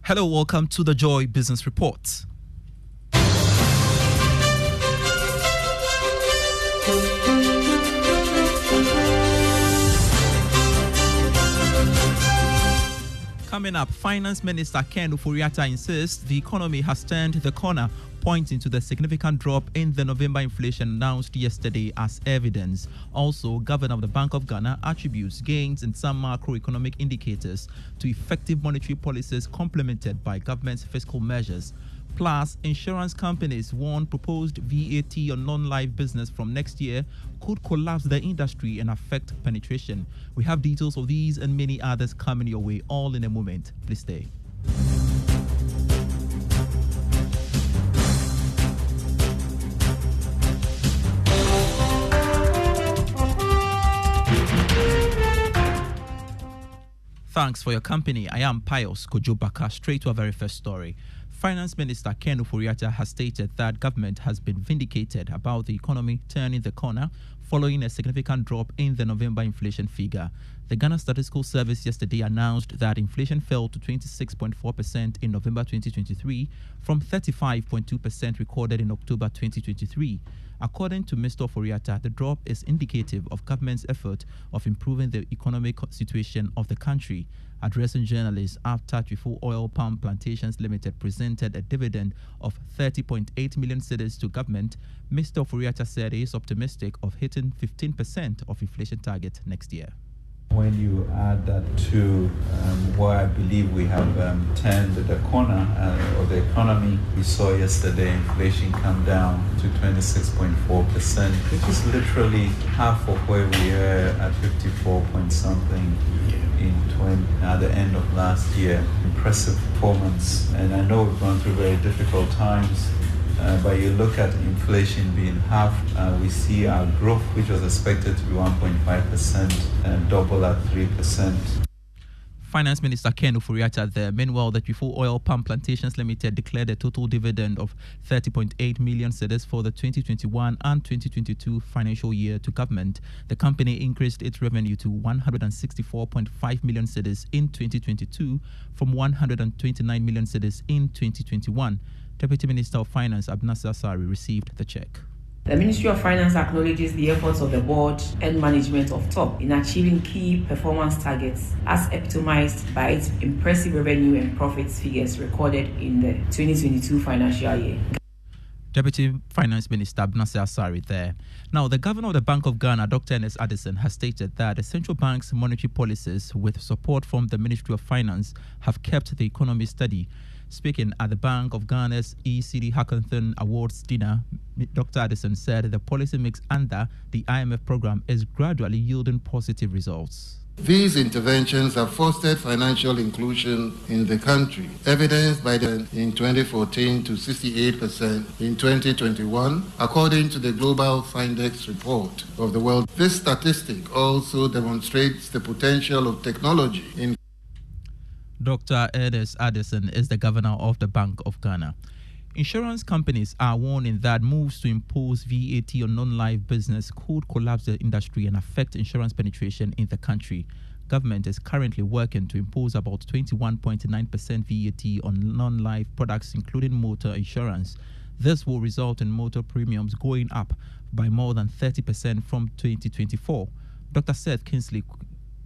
Hello, welcome to the Joy Business Report. Coming up, Finance Minister Ken Ofori-Atta insists the economy has turned the corner, pointing to the significant drop in the November inflation announced yesterday as evidence. Also, Governor of the Bank of Ghana attributes gains in some macroeconomic indicators to effective monetary policies complemented by government's fiscal measures. Plus, insurance companies warn proposed VAT on non-life business from next year could collapse the industry and affect penetration. We have details of these and many others coming your way, all in a moment. Please stay. Thanks for your company. I am Pius Kojobaka. Straight to our very first story. Finance Minister Ken Ofori-Atta has stated that government has been vindicated about the economy turning the corner following a significant drop in the November inflation figure. The Ghana Statistical Service yesterday announced that inflation fell to 26.4% in November 2023 from 35.2% recorded in October 2023. According to Mr. Ofori-Atta, the drop is indicative of government's effort of improving the economic situation of the country. Addressing journalists after Twifo Oil Palm Plantations Limited presented a dividend of 30.8 million cedis to government, Mr. Ofori-Atta said he is optimistic of hitting 15% of inflation target next year. When you add that to where I believe we have turned the corner of the economy, we saw yesterday inflation come down to 26.4%, which is literally half of where we were at 54 point something at the end of last year. Impressive performance, and I know we've gone through very difficult times. But you look at inflation being half, we see our growth, which was expected to be 1.5%, double at 3%. Finance Minister Ken Ofori-Atta there. Meanwhile, the Twifo Oil Palm Plantations Limited declared a total dividend of 30.8 million cedis for the 2021 and 2022 financial year to government. The company increased its revenue to 164.5 million cedis in 2022 from 129 million cedis in 2021. Deputy Minister of Finance Abnasser Asare received the check. The Ministry of Finance acknowledges the efforts of the board and management of TOP in achieving key performance targets as epitomized by its impressive revenue and profits figures recorded in the 2022 financial year. Deputy Finance Minister Abnasser Asare there. Now, the Governor of the Bank of Ghana, Dr. Ernest Addison, has stated that the central bank's monetary policies, with support from the Ministry of Finance, have kept the economy steady. Speaking at the Bank of Ghana's ECD Hackathon Awards dinner, Dr. Addison said the policy mix under the IMF program is gradually yielding positive results. These interventions have fostered financial inclusion in the country, evidenced by the in 2014 to 68% in 2021, according to the Global Findex report of the world. This statistic also demonstrates the potential of technology in. Dr. Ernest Addison is the governor of the Bank of Ghana. Insurance companies are warning that moves to impose VAT on non-life business could collapse the industry and affect insurance penetration in the country. Government is currently working to impose about 21.9% VAT on non-life products, including motor insurance. This will result in motor premiums going up by more than 30% from 2024. Dr. Seth Kingsley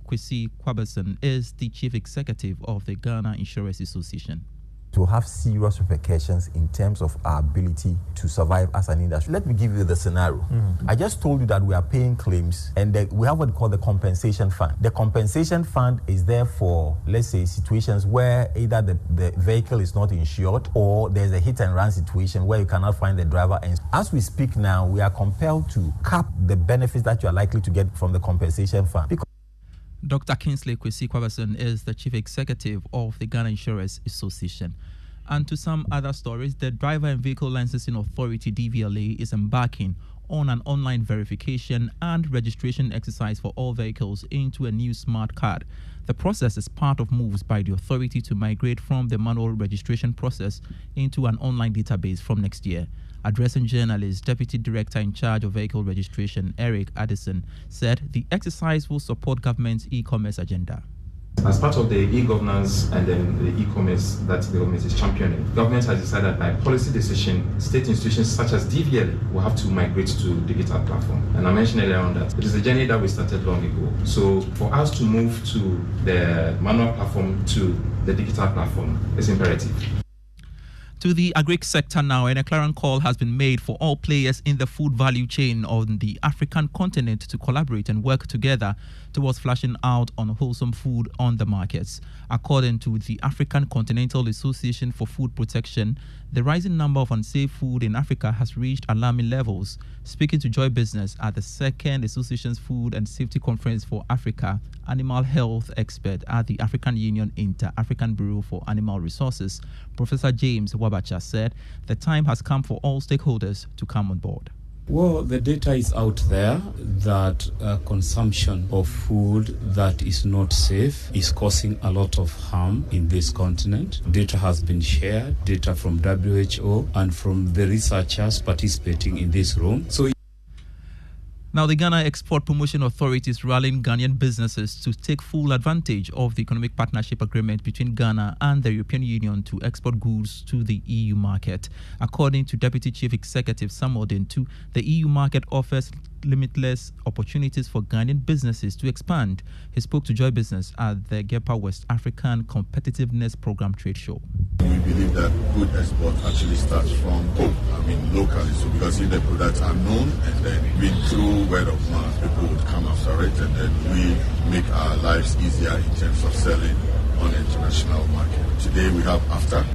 Kwesi Kwabeson is the chief executive of the Ghana Insurance Association. To have serious repercussions in terms of our ability to survive as an industry. Let me give you the scenario. I just told you that we are paying claims and we have what we call the compensation fund. The compensation fund is there for, let's say, situations where either the vehicle is not insured or there's a hit and run situation where you cannot find the driver. And as we speak now, we are compelled to cap the benefits that you are likely to get from the compensation fund. Dr. Kingsley Kwesi Kwabeson is the chief executive of the Ghana Insurance Association. And to some other stories, the Driver and Vehicle Licensing Authority, DVLA, is embarking on an online verification and registration exercise for all vehicles into a new smart card. The process is part of moves by the authority to migrate from the manual registration process into an online database from next year. Addressing journalists, Deputy Director in charge of Vehicle Registration, Eric Addison, said the exercise will support government's e-commerce agenda. As part of the e-governance and then the e-commerce that the government is championing, government has decided by policy decision, state institutions such as DVL will have to migrate to digital platform. And I mentioned earlier on that it is a journey that we started long ago. So for us to move to the manual platform to the digital platform is imperative. To the agri sector now, and a clarion call has been made for all players in the food value chain on the African continent to collaborate and work together towards flashing out on wholesome food on the markets. According to the African Continental Association for Food Protection, the rising number of unsafe food in Africa has reached alarming levels. Speaking to Joy Business at the second Association's Food and Safety Conference for Africa, animal health expert at the African Union Inter-African Bureau for Animal Resources, Professor James Wabacha, said the time has come for all stakeholders to come on board. Well, the data is out there that consumption of food that is not safe is causing a lot of harm in this continent. Data has been shared, data from WHO and from the researchers participating in this room. Now, the Ghana Export Promotion Authority is rallying Ghanaian businesses to take full advantage of the economic partnership agreement between Ghana and the European Union to export goods to the EU market. According to Deputy Chief Executive Samuel Dentu, the EU market offers limitless opportunities for Ghanaian businesses to expand. He spoke to Joy Business at the GEPA West African Competitiveness Program Trade Show. We believe that good export actually starts from home, locally. So because if the products are known and then we through word of mouth, people would come after it, and then we make our lives easier in terms of selling on the international market. Today we have AFTA.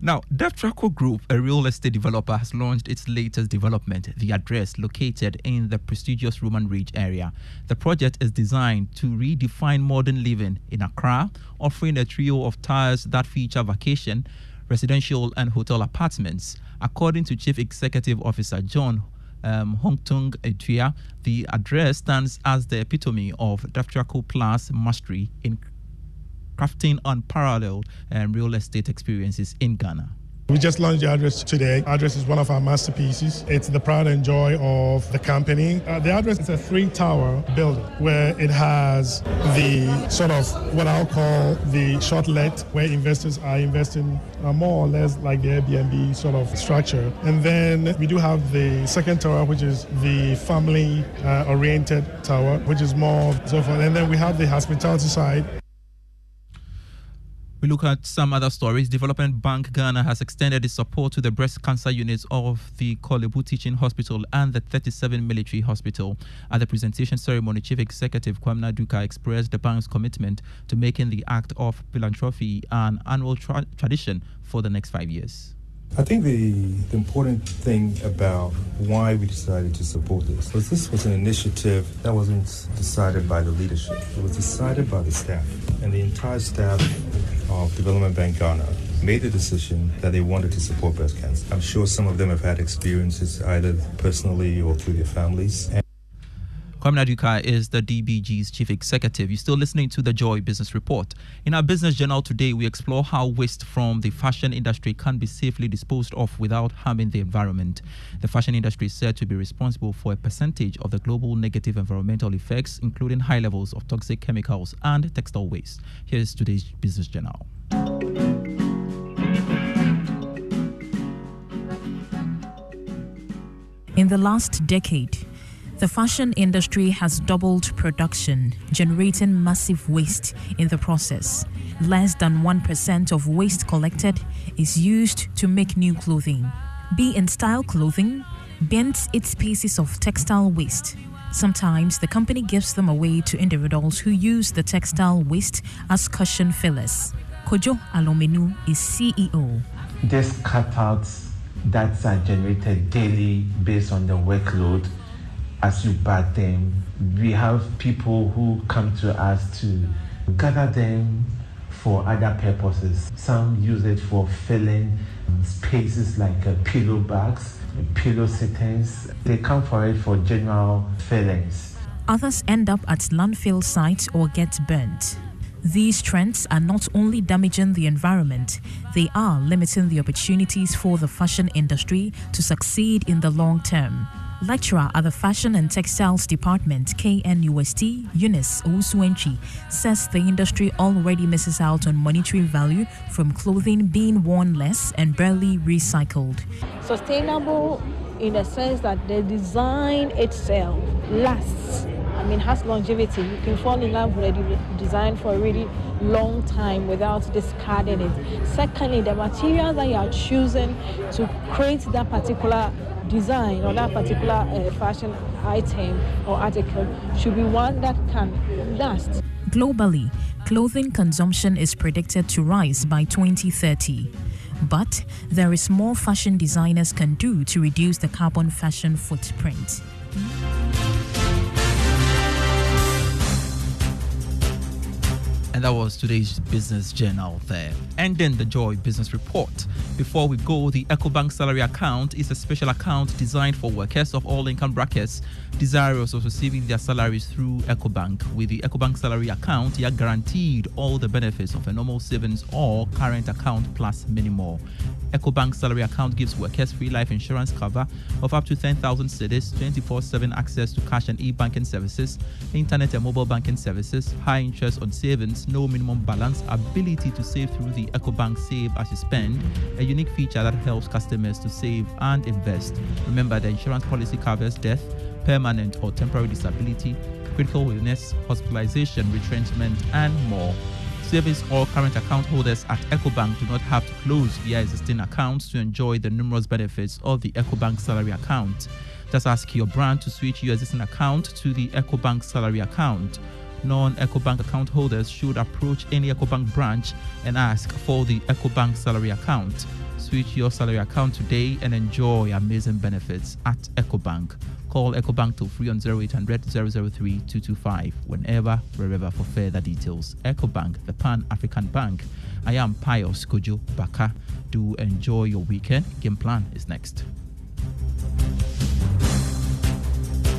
Now, Deftraco Group, a real estate developer, has launched its latest development, The Address, located in the prestigious Roman Ridge area. The project is designed to redefine modern living in Accra, offering a trio of towers that feature vacation, residential and hotel apartments. According to Chief Executive Officer John Hongtung Etuya, The Address stands as the epitome of Deftraco Plus mastery in crafting unparalleled real estate experiences in Ghana. We just launched The Address today. Address is one of our masterpieces. It's the pride and joy of the company. The Address is a 3-tower building where it has the sort of what I'll call the short let, where investors are investing more or less like the Airbnb sort of structure. And then we do have the second tower, which is the family oriented tower, which is more so forth. And then we have the hospitality side. We look at some other stories. Development Bank Ghana has extended its support to the breast cancer units of the Kolebu Teaching Hospital and the 37 Military Hospital. At the presentation ceremony, Chief Executive Kwamna Duka expressed the bank's commitment to making the act of philanthropy an annual tradition for the next 5 years. I think the important thing about why we decided to support this was an initiative that wasn't decided by the leadership. It was decided by the staff. And the entire staff of Development Bank Ghana made the decision that they wanted to support breast cancer. I'm sure some of them have had experiences either personally or through their families. Kwamna Duka is the DBG's chief executive. You're still listening to the Joy Business Report. In our business journal today, we explore how waste from the fashion industry can be safely disposed of without harming the environment. The fashion industry is said to be responsible for a percentage of the global negative environmental effects, including high levels of toxic chemicals and textile waste. Here's today's business journal. In the last decade, the fashion industry has doubled production, generating massive waste in the process. Less than 1% of waste collected is used to make new clothing. Be in Style Clothing bends its pieces of textile waste. Sometimes the company gives them away to individuals who use the textile waste as cushion fillers. Kojo Alomenu is CEO. These cutouts that are generated daily based on the workload, as you bag them, we have people who come to us to gather them for other purposes. Some use it for filling spaces like pillow bags, pillow sittings. They come for it for general fillings. Others end up at landfill sites or get burnt. These trends are not only damaging the environment, they are limiting the opportunities for the fashion industry to succeed in the long term. Lecturer at the Fashion and Textiles Department, KNUST, Eunice Owusu-Entry, says the industry already misses out on monetary value from clothing being worn less and barely recycled. Sustainable in the sense that the design itself lasts. Has longevity. You can fall in love with a design for a really long time without discarding it. Secondly, the material that you are choosing to create that particular design or that particular fashion item or article should be one that can last. Globally, clothing consumption is predicted to rise by 2030. But there is more fashion designers can do to reduce the carbon fashion footprint. And that was today's Business Journal there. Ending the Joy Business Report. Before we go, the EcoBank salary account is a special account designed for workers of all income brackets desirous of receiving their salaries through EcoBank. With the EcoBank salary account, you are guaranteed all the benefits of a normal savings or current account plus many more. EcoBank salary account gives workers free life insurance cover of up to 10,000 cedis, 24/7 access to cash and e-banking services, internet and mobile banking services, high interest on savings, no minimum balance, ability to save through the EcoBank Save as you Spend, a unique feature that helps customers to save and invest. Remember, the insurance policy covers death, permanent or temporary disability, critical illness, hospitalization, retrenchment, and more. Savings or current account holders at EcoBank do not have to close their existing accounts to enjoy the numerous benefits of the EcoBank salary account. Just ask your brand to switch your existing account to the EcoBank salary account. Non-EcoBank account holders should approach any EcoBank branch and ask for the EcoBank salary account. Switch your salary account today and enjoy amazing benefits at EcoBank. Call EcoBank toll free on 0800 003 225 whenever, wherever for further details. EcoBank, the Pan-African Bank. I am Pius Kojo Baka. Do enjoy your weekend. Game Plan is next.